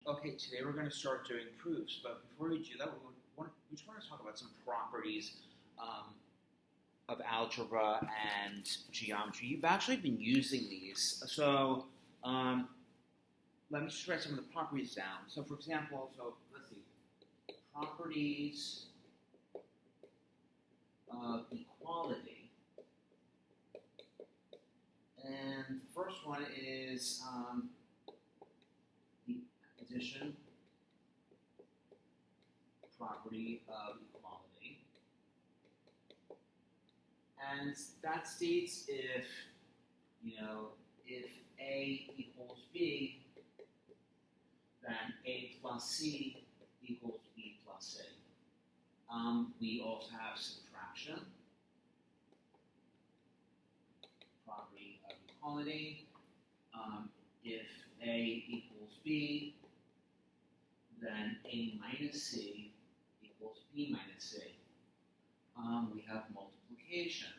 Okay, today we're going to start doing proofs, but before we do that, we just want to talk about some properties um, of algebra and geometry. You've actually been using these, so um, let me just write some of the properties down. So, for example, let's see, properties of equality, and the first one is the addition property of equality, and that states if if A equals B, then A plus C equals B plus C. We also have subtraction property of equality. If A equals B, then A minus C equals B minus C. We have multiplication.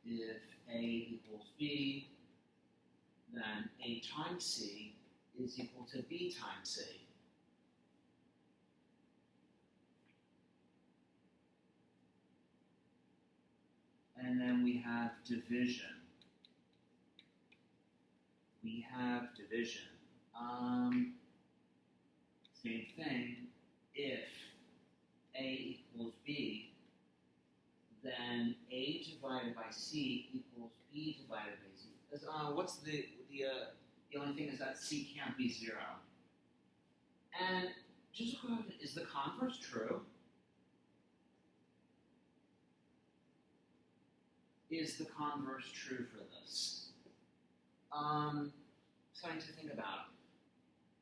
If A equals B, then A times C is equal to B times C. And then we have division. Same thing. If A equals B, then A divided by C equals B divided by C. What's the only thing is that C can't be 0. And just a question, is the converse true? Is the converse true for this? Something to think about.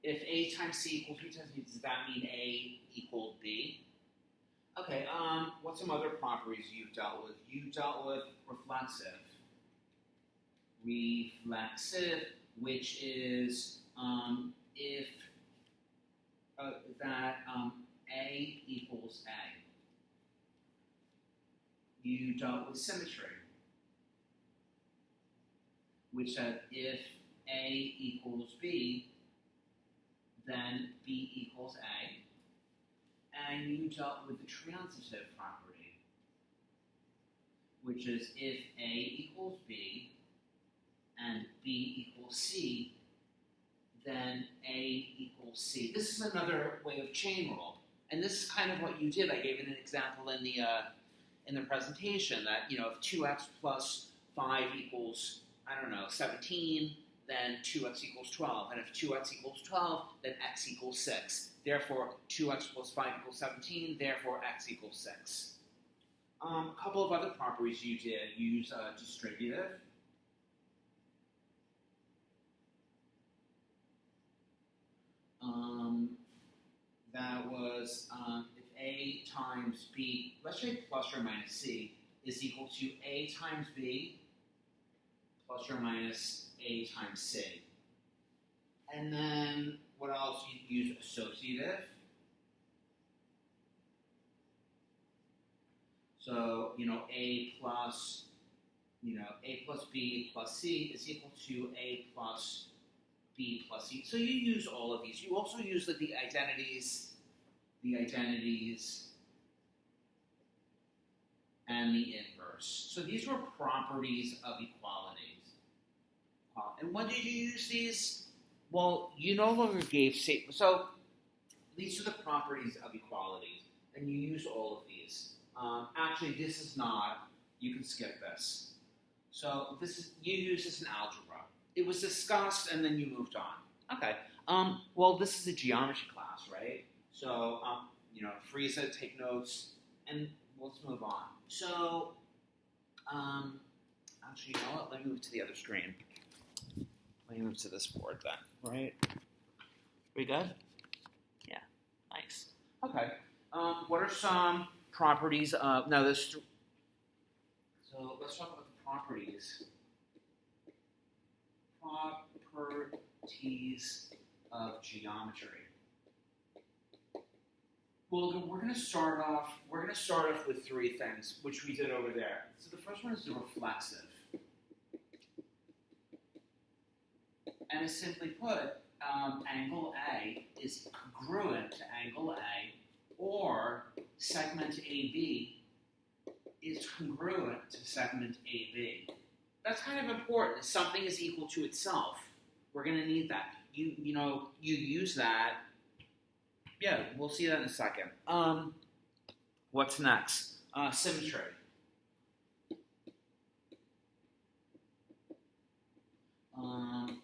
If A times C equals B times C, does that mean A equaled B? Okay, what's some other properties you've dealt with? You dealt with reflexive. Reflexive, which is if A equals A. You dealt with symmetry, which said if A equals B, then B equals A. And you dealt with the transitive property, which is if A equals B and B equals C, then A equals C. This is another way of chain rule, and this is kind of what you did. I gave an example in the presentation that if 2x plus 5 equals 17, then 2x equals 12, and if 2x equals 12, then x equals 6. Therefore, 2x plus 5 equals 17, therefore x equals 6. A couple of other properties you did. You use distributive. That was if A times B, let's say plus or minus C, is equal to A times B plus or minus A times C. And then what else? You use associative. So A plus B plus C is equal to A plus B plus C. So you use all of these. You also use the identities, and the inverse. So these were properties of equalities. And when did you use these? Well, you no longer gave statements. So these are the properties of equalities, and you use all of these. Actually, this is not. You can skip this. So you use this in algebra. It was discussed, and then you moved on. Okay. Well, this is a geometry class, right? So freeze it, take notes, and let's move on. So, actually, you know what? Let me move to the other screen. Let me move to this board then. Right? We good? Yeah. Nice. Okay. What are some properties of now this? So let's talk about the properties. Properties of geometry. Well, we're going to start off with 3 things, which we did over there. So the first one is the reflexive. And it's simply put, angle A is congruent to angle A, or segment AB is congruent to segment AB. That's kind of important. If something is equal to itself, we're going to need that. You use that. Yeah, we'll see that in a second. What's next? Symmetry.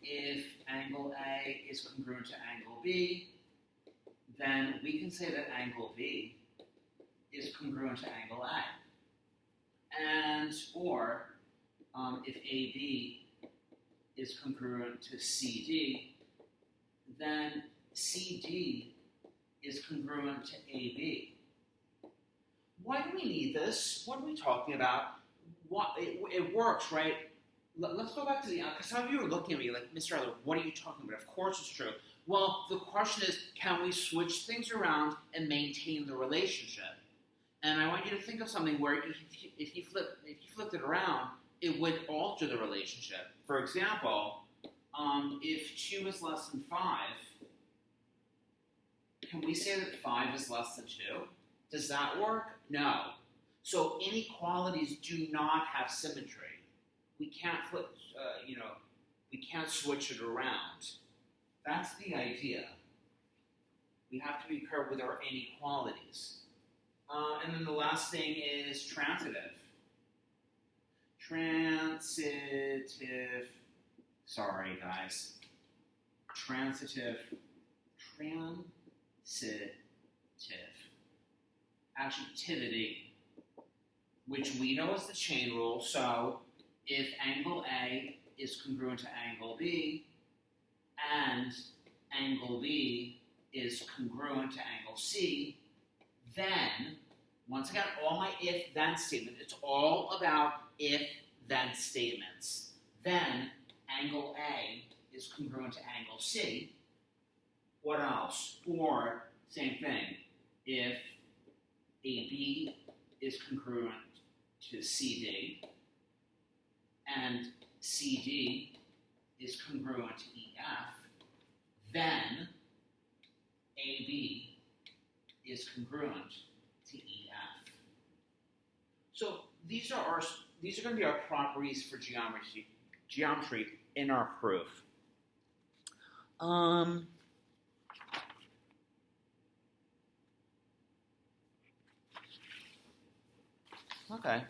If angle A is congruent to angle B, then we can say that angle B is congruent to angle A. And, or, if AB is congruent to CD, then CD is congruent to AB. Why do we need this? What are we talking about? It works, right? Let's go back to the, because some of you are looking at me like, Mr. Adler, what are you talking about? Of course it's true. Well, the question is, can we switch things around and maintain the relationship? And I want you to think of something where if you flipped it around, it would alter the relationship. For example, if 2 is less than 5, can we say that 5 is less than 2? Does that work? No. So inequalities do not have symmetry. We can't flip, we can't switch it around. That's the idea. We have to be careful with our inequalities. And then the last thing is transitive. Sorry guys. Transitive. Adjectivity, which we know is the chain rule. So if angle A is congruent to angle B, and angle B is congruent to angle C, then, once again, all my if-then statements, it's all about if-then statements. Then, angle A is congruent to angle C. What else? Or, same thing, if AB is congruent to CD, and CD is congruent to EF, then AB is congruent to EF. So these are going to be our properties for geometry in our proof. Okay.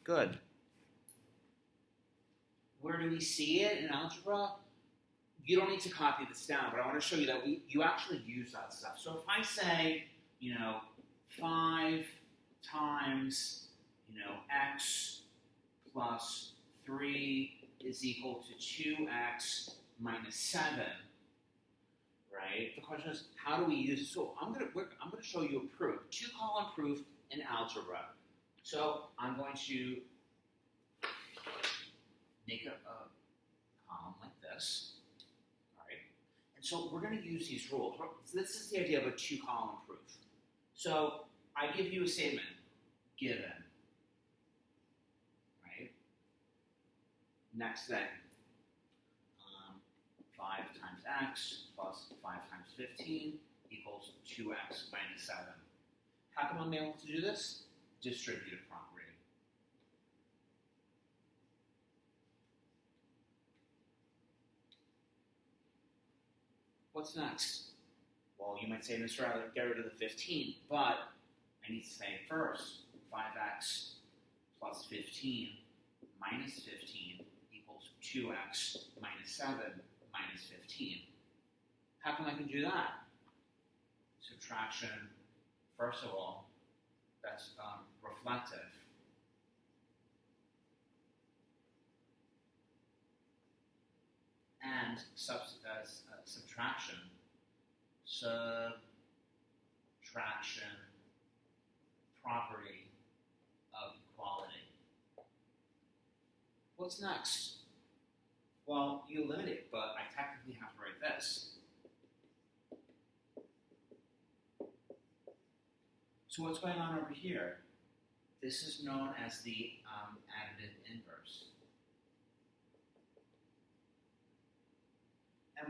Good. Where do we see it in algebra? You don't need to copy this down, but I want to show you that you actually use that stuff. So if I say, 5 times, x plus 3 is equal to 2x minus 7, right? The question is, how do we use it? So I'm going to show you a proof, 2-column proof in algebra. So I'm going to make a column like this, all right? And so we're going to use these rules. So this is the idea of a 2-column proof. So I give you a statement, given, right? Next thing, 5 times x plus 5 times 15 equals 2x minus 7. How come I'm able to do this? Distributive property. What's next? Well, you might say, Mr. Adler, get rid of the 15, but I need to say first, 5x plus 15 minus 15 equals 2x minus 7 minus 15. How come I can do that? Subtraction, first of all, that's reflective. And subtraction property of equality. What's next? Well, you eliminate it, but I technically have to write this. So what's going on over here? This is known as the additive inverse.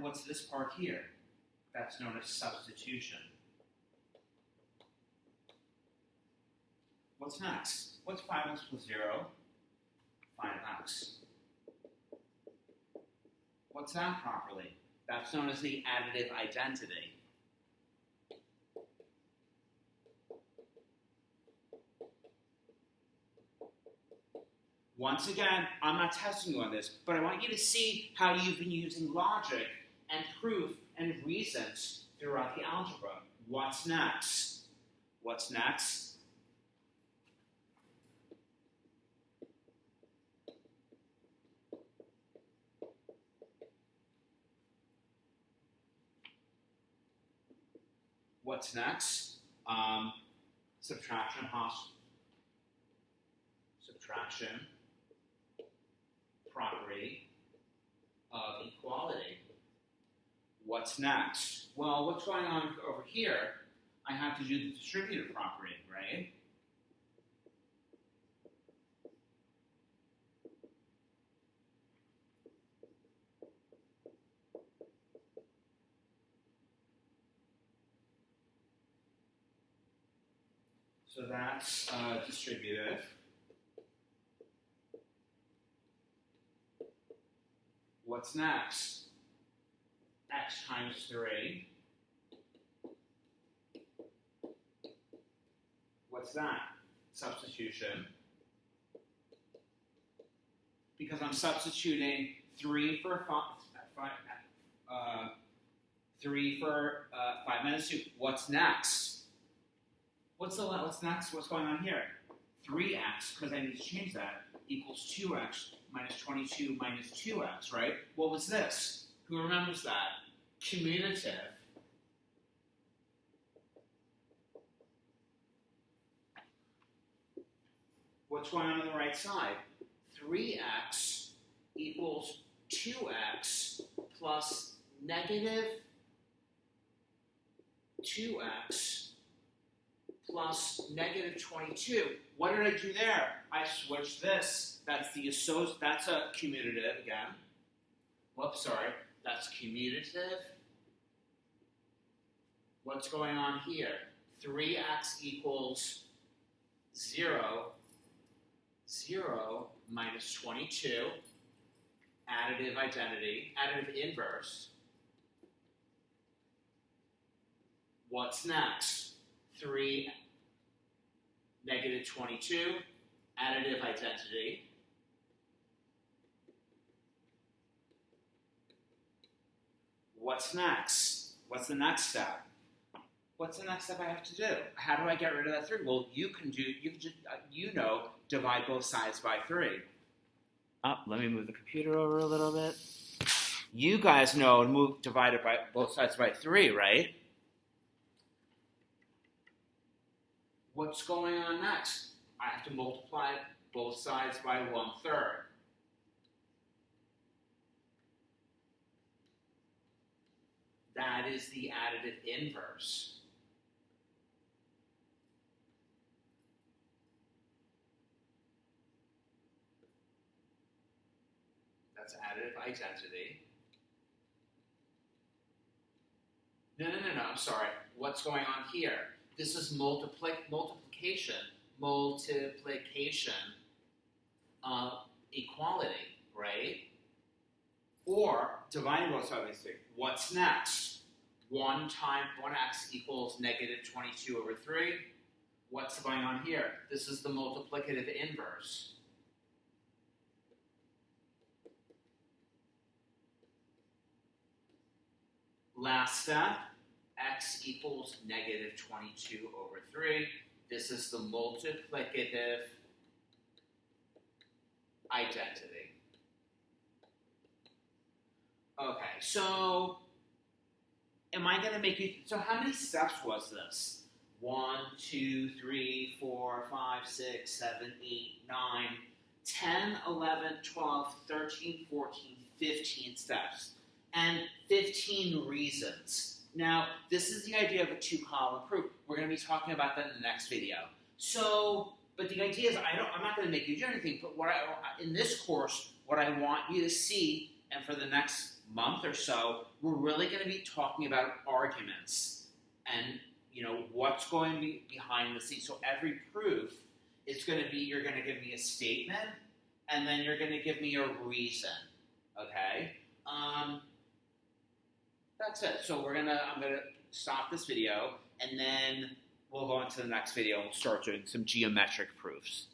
what's this part here? That's known as substitution. What's next? What's 5x plus 0? 5x. What's that property? That's known as the additive identity. Once again, I'm not testing you on this, but I want you to see how you've been using logic and proof and reasons throughout the algebra. What's next? What's next? What's next? Subtraction property of equality. What's next? Well, what's going on over here? I have to do the distributive property, right? So that's distributive. What's next? X times 3. What's that? Substitution. Because I'm substituting 3 for 5 minus 2. What's next? What's next? What's going on here? 3x, because I need to change that, equals 2x minus 22 minus 2x, right? What was this? Who remembers that? Commutative. What's going on the right side? 3x equals 2x plus negative 2x plus negative 22. What did I do there? I switched this. That's a commutative again. Whoops, sorry. That's commutative. What's going on here? 3x equals 0. 0 minus 22. Additive identity. Additive inverse. What's next? 3 negative 22, additive identity. What's next? What's the next step? What's the next step I have to do? How do I get rid of that 3? Well, divide both sides by 3. Let me move the computer over a little bit. You guys know divide it by both sides by 3, right? What's going on next? I have to multiply both sides by 1/3. That is the additive inverse. That's additive identity. No, I'm sorry. What's going on here? This is multiplication, equality, right? Or dividing both sides by 3. What's next? 1x equals negative 22 over 3. What's going on here? This is the multiplicative inverse. Last step. X equals negative 22 over 3. This is the multiplicative identity. Okay, so am I going to make you... So how many steps was this? 1, 2, 3, 4, 5, 6, 7, 8, 9, 10, 11, 12, 13, 14, 15 steps. And 15 reasons. Now, this is the idea of a 2-column proof. We're going to be talking about that in the next video. So, but the idea is I'm not going to make you do anything, but in this course, what I want you to see, and for the next month or so, we're really going to be talking about arguments and, what's going to be behind the scenes. So every proof is going to be, you're going to give me a statement, and then you're going to give me a reason, okay? That's it. So I'm going to stop this video, and then we'll go on to the next video and we'll start doing some geometric proofs.